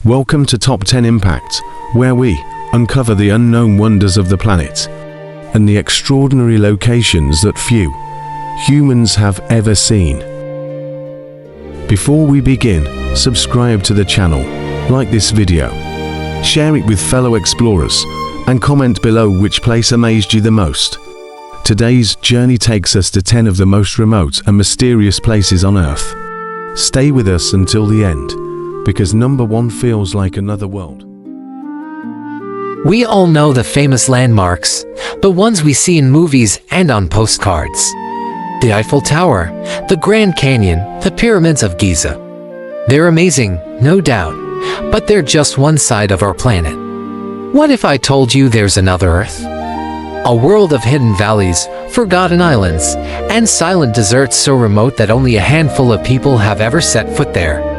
Welcome to Top 10 Impact, where we uncover the unknown wonders of the planet and the extraordinary locations that few humans have ever seen. Before we begin, subscribe to the channel, like this video, share it with fellow explorers, and comment below which place amazed you the most. Today's journey takes us to 10 of the most remote and mysterious places on Earth. Stay with us until the end, because number 1 feels like another world. We all know the famous landmarks, the ones we see in movies and on postcards. The Eiffel Tower, the Grand Canyon, the Pyramids of Giza. They're amazing, no doubt, but they're just one side of our planet. What if I told you there's another Earth? A world of hidden valleys, forgotten islands, and silent deserts so remote that only a handful of people have ever set foot there.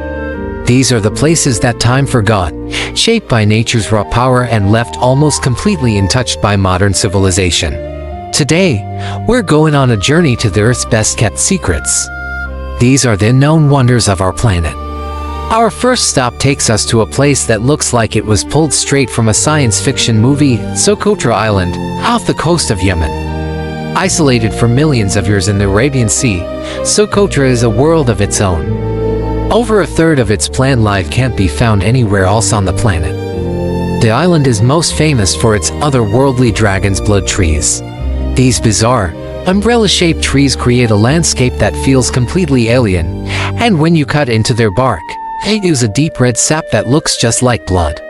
These are the places that time forgot, shaped by nature's raw power and left almost completely untouched by modern civilization. Today, we're going on a journey to the Earth's best-kept secrets. These are the unknown wonders of our planet. Our first stop takes us to a place that looks like it was pulled straight from a science fiction movie, Socotra Island, off the coast of Yemen. Isolated for millions of years in the Arabian Sea, Socotra is a world of its own. Over a third of its plant life can't be found anywhere else on the planet. The island is most famous for its otherworldly dragon's blood trees. These bizarre, umbrella-shaped trees create a landscape that feels completely alien, and when you cut into their bark, they use a deep red sap that looks just like blood.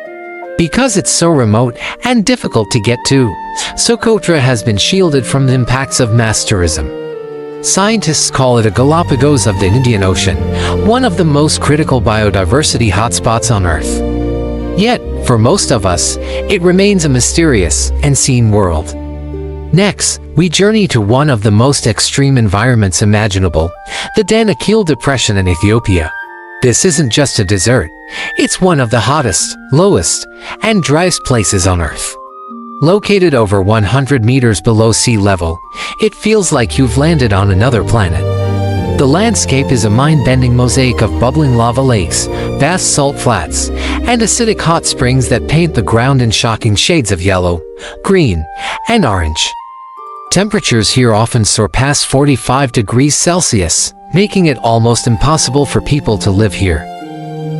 Because it's so remote and difficult to get to, Socotra has been shielded from the impacts of mass tourism. Scientists call it a Galapagos of the Indian Ocean, one of the most critical biodiversity hotspots on Earth. Yet, for most of us, it remains a mysterious, unseen world. Next, we journey to one of the most extreme environments imaginable, the Danakil Depression in Ethiopia. This isn't just a desert, it's one of the hottest, lowest, and driest places on Earth. Located over 100 meters below sea level, it feels like you've landed on another planet. The landscape is a mind-bending mosaic of bubbling lava lakes, vast salt flats, and acidic hot springs that paint the ground in shocking shades of yellow, green, and orange. Temperatures here often surpass 45 degrees Celsius, making it almost impossible for people to live here.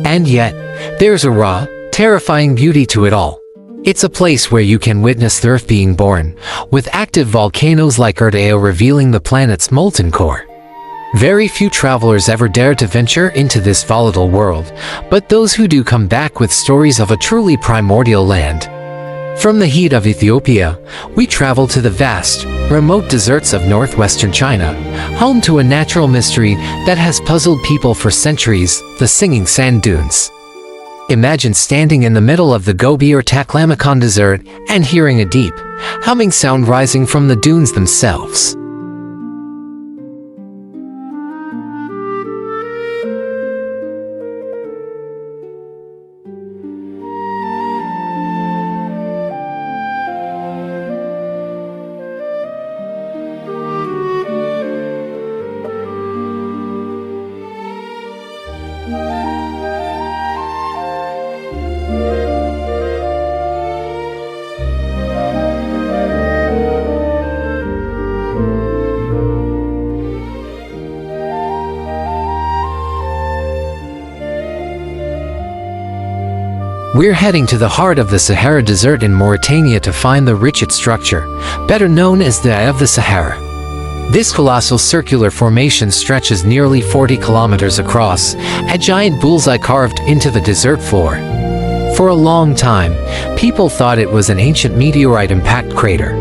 And yet, there's a raw, terrifying beauty to it all. It's a place where you can witness the Earth being born, with active volcanoes like Erdeo revealing the planet's molten core. Very few travelers ever dare to venture into this volatile world, but those who do come back with stories of a truly primordial land. From the heat of Ethiopia, we travel to the vast, remote deserts of northwestern China, home to a natural mystery that has puzzled people for centuries, the singing sand dunes. Imagine standing in the middle of the Gobi or Taklamakan Desert and hearing a deep, humming sound rising from the dunes themselves. We're heading to the heart of the Sahara Desert in Mauritania to find the Richet structure, better known as the Eye of the Sahara. This colossal circular formation stretches nearly 40 kilometers across, a giant bullseye carved into the desert floor. For a long time, people thought it was an ancient meteorite impact crater.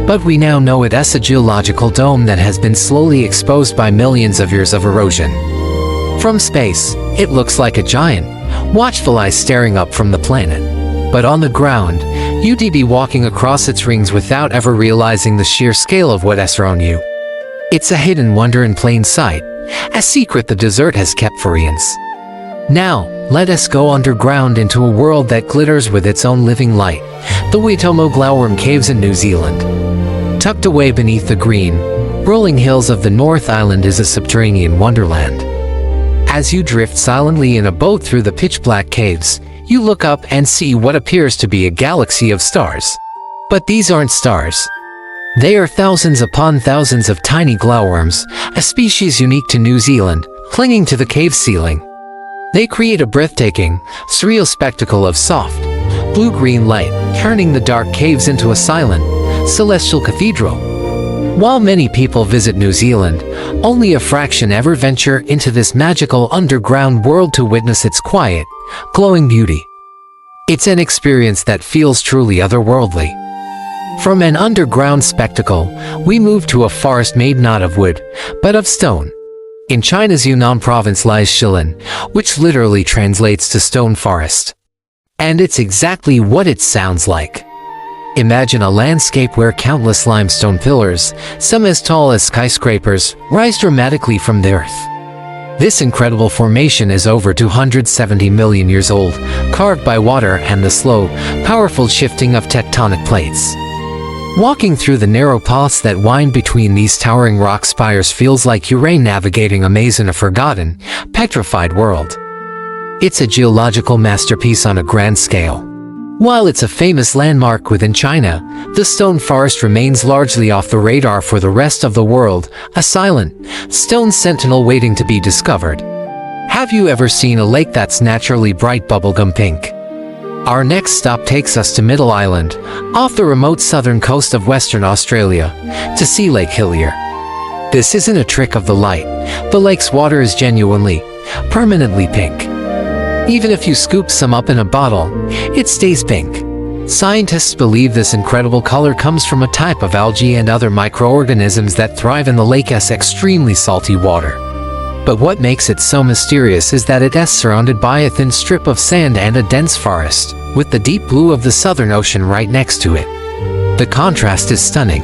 But we now know it as a geological dome that has been slowly exposed by millions of years of erosion. From space, it looks like a giant, watchful eye staring up from the planet. But on the ground, you'd be walking across its rings without ever realizing the sheer scale of what's around you. It's a hidden wonder in plain sight, a secret the desert has kept for eons. Now, let us go underground into a world that glitters with its own living light, the Waitomo Glowworm Caves in New Zealand. Tucked away beneath the green, rolling hills of the North Island is a subterranean wonderland. As you drift silently in a boat through the pitch-black caves, You look up and see what appears to be a galaxy of stars. But these aren't stars. They are thousands upon thousands of tiny glowworms, a species unique to New Zealand, clinging to the cave ceiling. They create a breathtaking, surreal spectacle of soft, blue-green light, turning the dark caves into a silent, celestial cathedral. While many people visit New Zealand, only a fraction ever venture into this magical underground world to witness its quiet, glowing beauty. It's an experience that feels truly otherworldly. From an underground spectacle, we move to a forest made not of wood, but of stone. In China's Yunnan province lies Shilin, which literally translates to stone forest. And it's exactly what it sounds like. Imagine a landscape where countless limestone pillars, some as tall as skyscrapers, rise dramatically from the earth. This incredible formation is over 270 million years old, carved by water and the slow, powerful shifting of tectonic plates. Walking through the narrow paths that wind between these towering rock spires feels like you're navigating a maze in a forgotten, petrified world. It's a geological masterpiece on a grand scale. While it's a famous landmark within China, the stone forest remains largely off the radar for the rest of the world, a silent, stone sentinel waiting to be discovered. Have you ever seen a lake that's naturally bright bubblegum pink? Our next stop takes us to Middle Island, off the remote southern coast of Western Australia, to see Lake Hillier. This isn't a trick of the light. The lake's water is genuinely, permanently pink. Even if you scoop some up in a bottle, it stays pink. Scientists believe this incredible color comes from a type of algae and other microorganisms that thrive in the lake's extremely salty water. But what makes it so mysterious is that it is surrounded by a thin strip of sand and a dense forest, with the deep blue of the Southern Ocean right next to it. The contrast is stunning.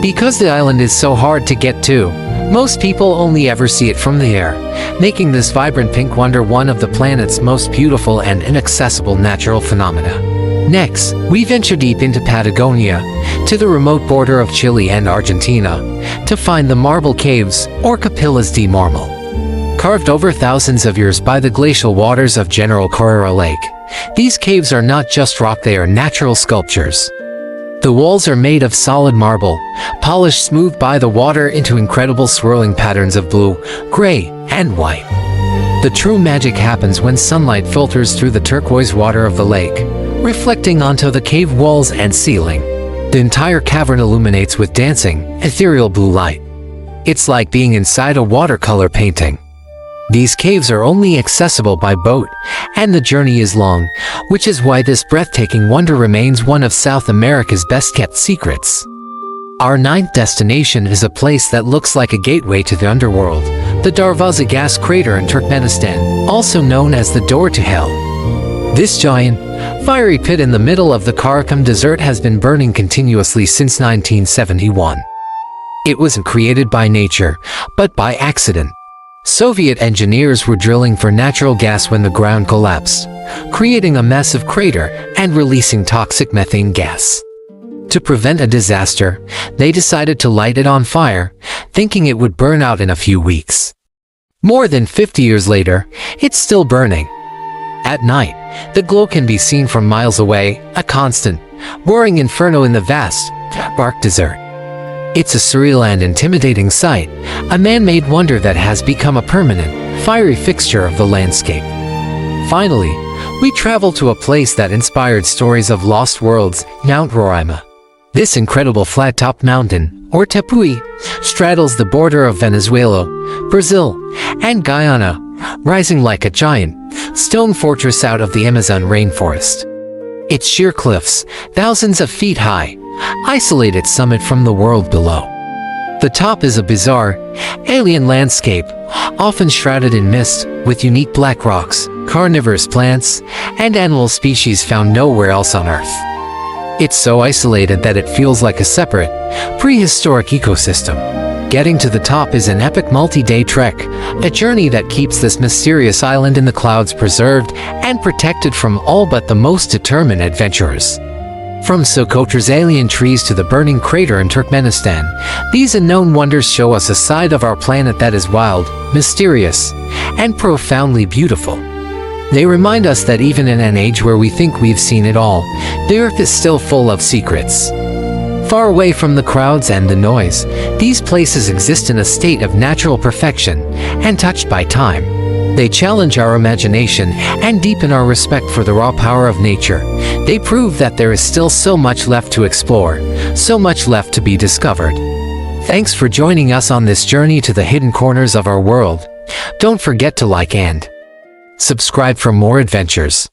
Because the island is so hard to get to, most people only ever see it from the air, making this vibrant pink wonder one of the planet's most beautiful and inaccessible natural phenomena. Next, we venture deep into Patagonia, to the remote border of Chile and Argentina, to find the marble caves, or capillas de marble. Carved over thousands of years by the glacial waters of General Carrera Lake, these caves are not just rock, they are natural sculptures. The walls are made of solid marble, polished smooth by the water into incredible swirling patterns of blue, gray, and white. The true magic happens when sunlight filters through the turquoise water of the lake, reflecting onto the cave walls and ceiling. The entire cavern illuminates with dancing, ethereal blue light. It's like being inside a watercolor painting. These caves are only accessible by boat, and the journey is long, which is why this breathtaking wonder remains one of South America's best-kept secrets. Our ninth destination is a place that looks like a gateway to the underworld, the Darvaza gas crater in Turkmenistan, also known as the Door to Hell. This giant, fiery pit in the middle of the Karakum Desert has been burning continuously since 1971. It wasn't created by nature, but by accident. Soviet engineers were drilling for natural gas when the ground collapsed, creating a massive crater and releasing toxic methane gas. To prevent a disaster, they decided to light it on fire, thinking it would burn out in a few weeks. More than 50 years later, it's still burning. At night, the glow can be seen from miles away, a constant, roaring inferno in the vast, dark desert. It's a surreal and intimidating sight, a man-made wonder that has become a permanent, fiery fixture of the landscape. Finally, we travel to a place that inspired stories of lost worlds, Mount Roraima. This incredible flat-topped mountain, or Tepui, straddles the border of Venezuela, Brazil, and Guyana, rising like a giant, stone fortress out of the Amazon rainforest. Its sheer cliffs, thousands of feet high, isolate its summit from the world below. The top is a bizarre, alien landscape, often shrouded in mist, with unique black rocks, carnivorous plants, and animal species found nowhere else on Earth. It's so isolated that it feels like a separate, prehistoric ecosystem. Getting to the top is an epic multi-day trek, a journey that keeps this mysterious island in the clouds preserved and protected from all but the most determined adventurers. From Socotra's alien trees to the burning crater in Turkmenistan, these unknown wonders show us a side of our planet that is wild, mysterious, and profoundly beautiful. They remind us that even in an age where we think we've seen it all, the Earth is still full of secrets. Far away from the crowds and the noise, these places exist in a state of natural perfection, untouched by time. They challenge our imagination and deepen our respect for the raw power of nature. They prove that there is still so much left to explore, so much left to be discovered. Thanks for joining us on this journey to the hidden corners of our world. Don't forget to like and subscribe for more adventures.